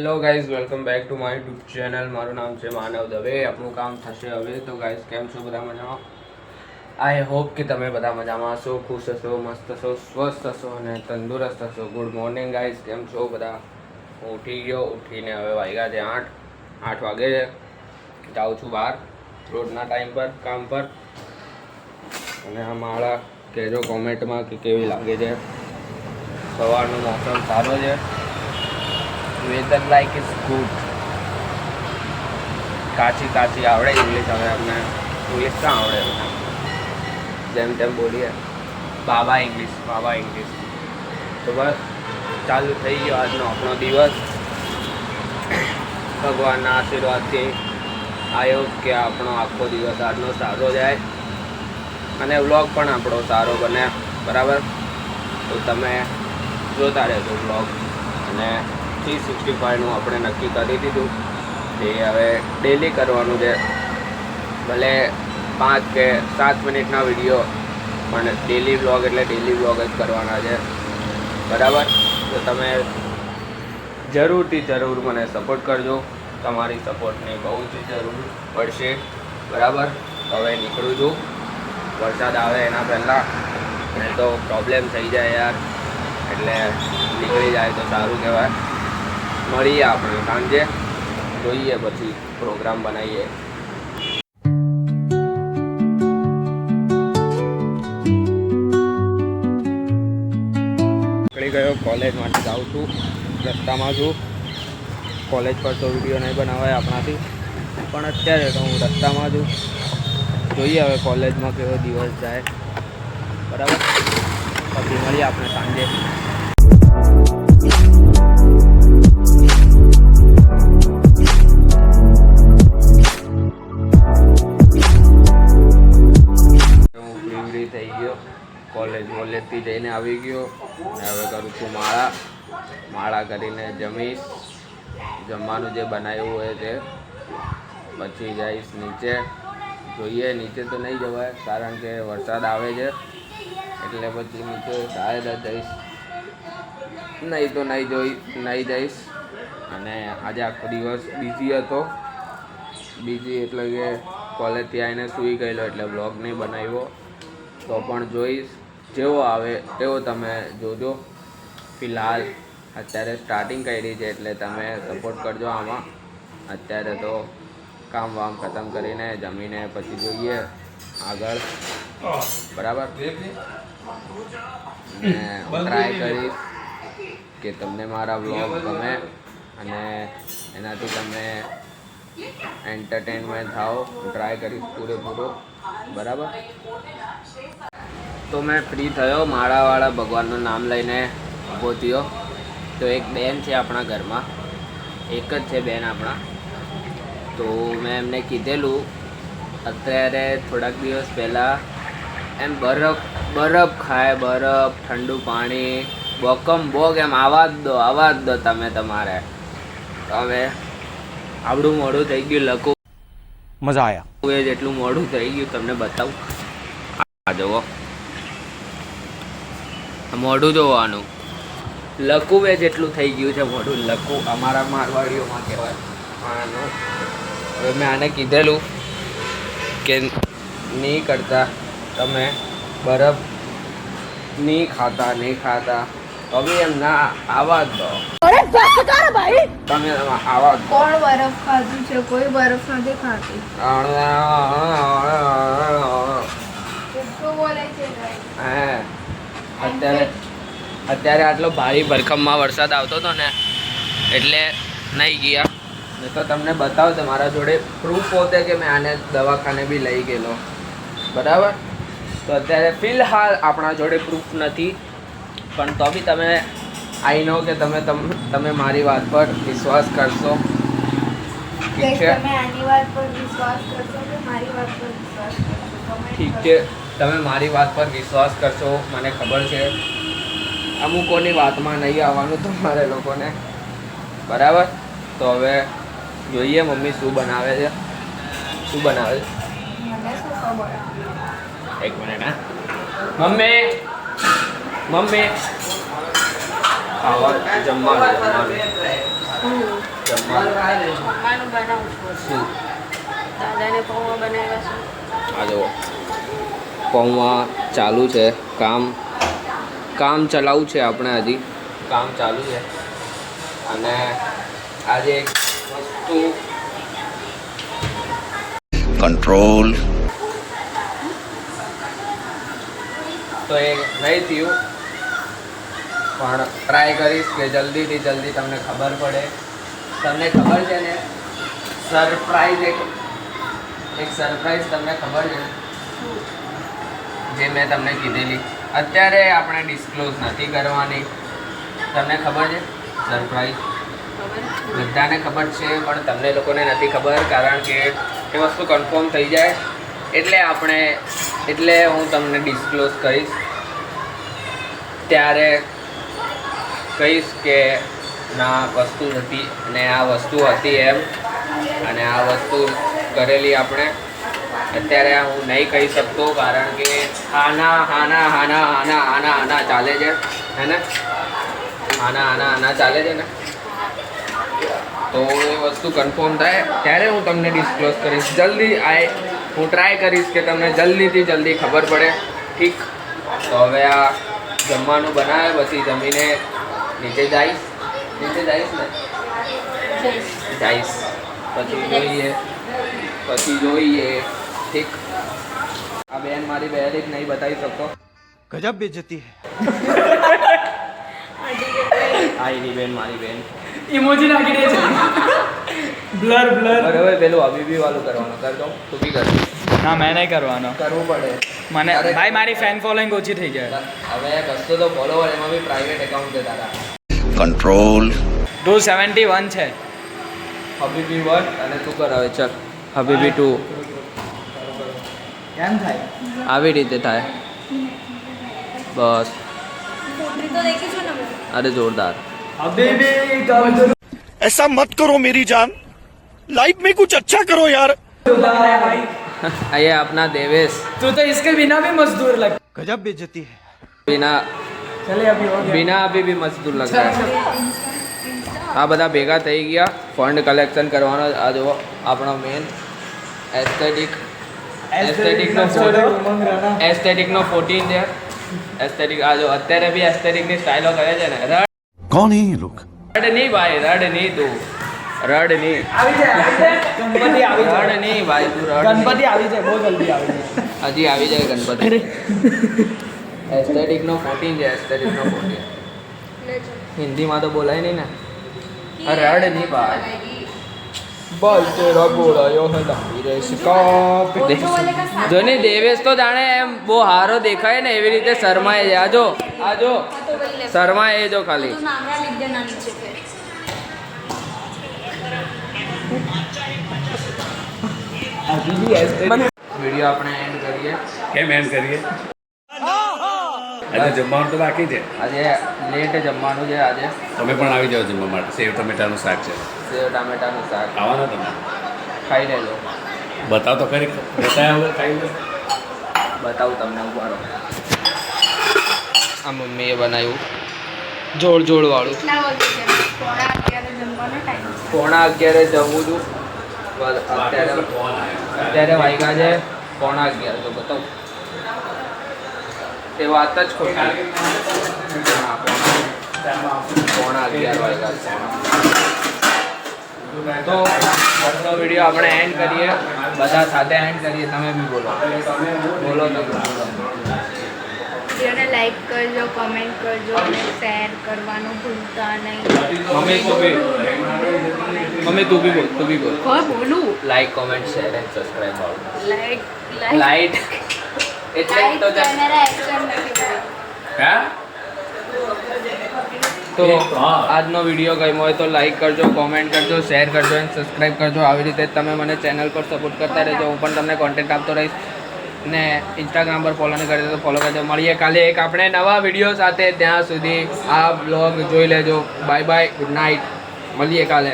Hello guys, welcome back to my YouTube channel. મારું નામ છે માનવ દવે. આપણું કામ થશે હવે. તો ગાઈઝ, કેમ છો બધા? મજામાં? આઈ હોપ કે તમે બધા મજામાં હશો, ખુશ હશો, મસ્ત હશો, સ્વસ્થ હશો અને તંદુરસ્ત હશો. ગુડ મોર્નિંગ ગાઈઝ, કેમ છો બધા? હું ઉઠી ગયો. ઉઠીને હવે વાગ્યા છે 8 વાગે છે. જાઉં છું બહાર રોડના ટાઈમ પર કામ પર. અને આ માળા કહેજો કોમેન્ટમાં કે કેવી લાગે છે. સવારનો મોસમ સારો છે. Weather like is good. કાચી આવડે ઇંગ્લિશ. હવે અમને ઇંગ્લિશ ક્યાં આવડે? જેમ તેમ બોલીએ બાબા ઇંગ્લિશ. તો બસ ચાલુ થઈ ગયો આજનો આપણો દિવસ. ભગવાનના આશીર્વાદથી આવ્યો કે આપણો આખો દિવસ આજનો સારો જાય અને વ્લોગ પણ આપણો સારો બને. બરાબર? તો તમે જોતા રહેજો વ્લોગ. અને 365નું આપણે નક્કી કરી દીધું એ હવે ડેલી કરવાનું છે. ભલે 5 કે 7 મિનિટના વિડીયો, પણ ડેલી વ્લોગ એટલે ડેલી વ્લોગ જ કરવાના છે. બરાબર? તો તમે જરૂરથી જરૂર મને સપોર્ટ કરજો. તમારી સપોર્ટની બહુ જ જરૂર પડશે. બરાબર? હવે નીકળું છું. વરસાદ આવે એના પહેલાં, નહીં તો પ્રોબ્લેમ થઈ જાય યાર. એટલે નીકળી જાય તો સારું કહેવાય. મળીએ આપણે સાંજે, જોઈએ પછી પ્રોગ્રામ બનાવીએ. નીકળી ગયો. કોલેજ માટે જાઉં છું. રસ્તામાં છું. કોલેજ પર તો વિડીયો નહીં બનાવાય આપણાથી, પણ અત્યારે તો હું રસ્તામાં છું. જોઈએ હવે કોલેજમાં કેવો દિવસ જાય. બરાબર? પછી મળીએ આપણે સાંજે. થઈ ગયો. કોલેજથી જઈને આવી ગયો. હવે કરું છું માળા કરીને જમીશ. જમવાનું જે બનાવ્યું હોય તે પછી જઈશ નીચે. જોઈએ, નીચે તો નહીં જવાય કારણ કે વરસાદ આવે છે. એટલે પછી નીચે શાયદ જ જઈશ, નહીં તો નહીં જઈશ. અને આજે આખો દિવસ બિઝી હતો. બિઝી એટલે કે કોલેજથી આવીને સૂઈ ગયેલો, એટલે બ્લોગ નહીં બનાવ્યો. તો પણ જોઈશ. જેવો આવે તેવો તમે જોજો. ફિલહાલ અત્યારે સ્ટાર્ટિંગ કરી છે એટલે તમે સપોર્ટ કરજો આમાં. અત્યારે તો કામ વામ ખતમ કરીને જમીને પછી જોઈએ આગળ. બરાબર? હું ટ્રાય કરીશ કે તમને મારા વ્લોગ ગમે અને એનાથી તમે એન્ટરટેનમેન્ટ થાઓ. ટ્રાય કરીશ પૂરેપૂરો. બરાબર? તો મેં ફ્રી થયો. માળાવાળા ભગવાનનું નામ લઈને ઊભો થયો. તો એક બેન છે આપણા ઘરમાં, એક જ છે બેન આપણા. તો મેં એમને કીધેલું અત્યારે થોડાક દિવસ પહેલાં એમ બરફ ખાય, બરફ, ઠંડુ પાણી, બોગ એમ આવા જ દો તમે તમારે. હવે આવડું મોડું થઈ ગયું. લખું મજા આવ્યા. એ જેટલું મોડું થઈ ગયું તમને બતાવું. આ જુઓ, મોઢું જોવાનું. લકું એ જેટલું થઈ ગયું છે મોઢું. લકું અમારા મારવાડીઓમાં કહેવાય આનું. હવે મેં આને કીધેલું કે નહીં કરતા તમે બરફ નહીં ખાતા. હવે એમ ના આવા જ દો. તમે આવા જ. કોણ બરફ ખાધું છે? કોઈ બરફ નથી ખાતી. કેટલું બોલે છે? અત્યારે આટલો ભારે ભરખમમાં વરસાદ આવતો હતો ને એટલે નહીં ગયા. નહીં તો તમને બતાવતો. મારા જોડે પ્રૂફ હોતે કે મેં આને દવાખાને બી લઈ ગયેલો. બરાબર? તો અત્યારે ફિલહાલ આપણા જોડે પ્રૂફ નથી, પણ તો બી તમે આઈ નો કે તમે મારી વાત પર વિશ્વાસ કરશો. ઠીક છે? તમે આની વાત પર વિશ્વાસ કરશો કે મારી વાત પર વિશ્વાસ કરશો? ઠીક છે, તમે મારી વાત પર વિશ્વાસ કરશો. મને ખબર છે અમુકોની વાતમાં નહીં આવવાનું તમારે લોકોને. બરાબર? તો હવે જોઈએ મમ્મી શું બનાવે છે. મને શું ખબર? એક મિનિટ. હા મમ્મી ખાવા જમવાનું. જમવાનું જમવાનું બનાવું છું. શું દાદાને પૌવા બનાવ્યા છે. આ જુઓ પૌવા ચાલુ છે કામ ચલાવું છે આપણે હજી કામ ચાલુ છે અને આજે એક વસ્તુ control તો એ નહીં થયું પણ ટ્રાય કરીશ કે જલ્દીથી જલ્દી તમને ખબર પડે. તમને ખબર છે ને સરપ્રાઈઝ એક સરપ્રાઈઝ તમને ખબર છે ને જે મેં તમને કીધેલી અત્યારે આપણે ડિસ્ક્લોઝ નથી કરવાની. તમને ખબર છે સરપ્રાઈઝ બધાને ખબર છે પણ તમને લોકોને નથી ખબર કારણ કે એ વસ્તુ કન્ફર્મ થઈ જાય એટલે હું તમને ડિસ્ક્લોઝ કરીશ. ત્યારે કહીશ કે ના વસ્તુ નથી અને આ વસ્તુ હતી એમ અને આ વસ્તુ કરેલી આપણે. અત્યારે હું નહીં કહી શકતો કારણ કે આના ચાલે છે હે ને આના ચાલે છે ને તો એ વસ્તુ કન્ફર્મ થાય ત્યારે હું તમને ડિસ્ક્લોઝ કરીશ. હું ટ્રાય કરીશ કે તમને જલ્દીથી જલ્દી ખબર પડે. ઠીક તો હવે આ જમવાનું બનાવે પછી જમીને નીચે જઈશ ને જઈશ પછી જોઈએ. ઠીક આ બેન મારી બહેન નહીં બતાવી શકતો. गजब बेइज्जती है આ એની બેન મારી બેન ઇમોજી નાખી દે છે બ્લર બરાબર પેલું અભિભી વાળું કરવાનું કર દો તું બી કર ના મેં નહીં કરવાનો કરવું પડે. મને ભાઈ મારી ફેન ફોલોઈંગ ઓછી થઈ જાય. હવે કશો તો ફોલોવર એમાં બી પ્રાઇવેટ એકાઉન્ટ છે તારા. control 271 છે. હબીબી 1 અને તું કર હવે ચલ હબીબી 2 કેમ થાય આવી રીતે થાય બસ. પોટરી તો દેખી છો ને મેં. અરે જોરદાર. અબેબી કામ કરું ऐसा मत करो मेरी जान लाइफ में कुछ अच्छा करो यार भाई ये अपना देवेश तू तो इसके बिना भी मजदूर लग गजब बेइज्जती है बिना चले अभी हो गया बिना अभी भी मजदूर लग रहा है. આ બધા ભેગા થઈ ગયા ફંડ કલેક્શન કરવાનો. આ જુઓ આપણો મેન એસ્થેટિકનો ફોટો એસ્થેટિકનો 14 છે. એસ્થેટિક આ જો અત્યારે બી એસ્થેટિકની સ્ટાઇલો કરે છે ને. कौन है ये लोग રડ નહીં ભાઈ રડ નહીં તું રડ નહીં આવી જાય ગણપતિ આવી રડ જાય નહીં ભાઈ તું રડ ગણપતિ આવી જાય બહુ જલ્દી આવી જાય નહીં. હજી આવી જાય ગણપતિ. એસ્થેટિકનો 14 છે એસ્થેટિકનો 14 હિન્દીમાં તો બોલાય નહીં ને. રડ નહીં ભાઈ બોલ તેરા બોલાયો હે લંબી રેસ કા ઓછો વાલે કા સાથ. જો નહીં દેવેશ તો જાણે એમ બહુ હારો દેખાય ને એવી રીતે શરમાય છે. આજો હા તો વહી લે. શરમાય જો ખાલી. તું નામરા લીધે ના નીચે ફેર. વિડીયો આપણે એન્ડ કરીએ. કેમ એન્ડ કરીએ આજે જમવાનું તો બાકી છે. આજે લેટ જમવાનું છે. આજે તમે પણ આવી જાઓ જમવા માટે. સેવ ટમેટાનું શાક છે. સેવ ટામેટાનું શાક ખાવાના તમે ખાઈ લેજો. બતાવો તો ખરી બતાવ્યા વગર ખાઈ લો. બતાવું તમને ઉભારો. આ મમ્મીએ બનાવ્યું જોડ વાળું. કેટલા વાગે છે? 11:30 જમવાનો ટાઈમ છે. 11:30 જમવું છું. અત્યારે વાગ્યા છે 11:30 તો બતાવું એ વાત જ ખોટી. હા, 11:30 વાગ્યા છે. તો આજનો વિડીયો આપણે એન્ડ કરીએ. બધા સાથે એન્ડ કરીએ. તમે બી બોલો તમે બોલો. વિડીયોને લાઈક કરજો, કમેન્ટ કરજો અને શેર કરવાનું ભૂલતા નહીં. મમ્મી તું બી બોલ. કોઈ બોલું like comment share and subscribe વાળું. લાઈક લાઈટ એટલે જ તો છે. કેમેરા એક્શન નથી બોલું. હા તો આજનો વિડીયો ગમ્યો હોય તો લાઈક કરજો, કોમેન્ટ કરજો, શેર કરજો અને સબસ્ક્રાઈબ કરજો. આવી રીતે જ તમે મને ચેનલ પર સપોર્ટ કરતા રહેજો. હું પણ તમને કોન્ટેન્ટ આપતો રહીશ ને ઇન્સ્ટાગ્રામ પર ફોલો નહીં કરી તો ફોલો કરજો. મળીએ કાલે એક આપણે નવા વિડીયો સાથે. ત્યાં સુધી આ બ્લોગ જોઈ લેજો. Bye bye, good night. મળીએ કાલે.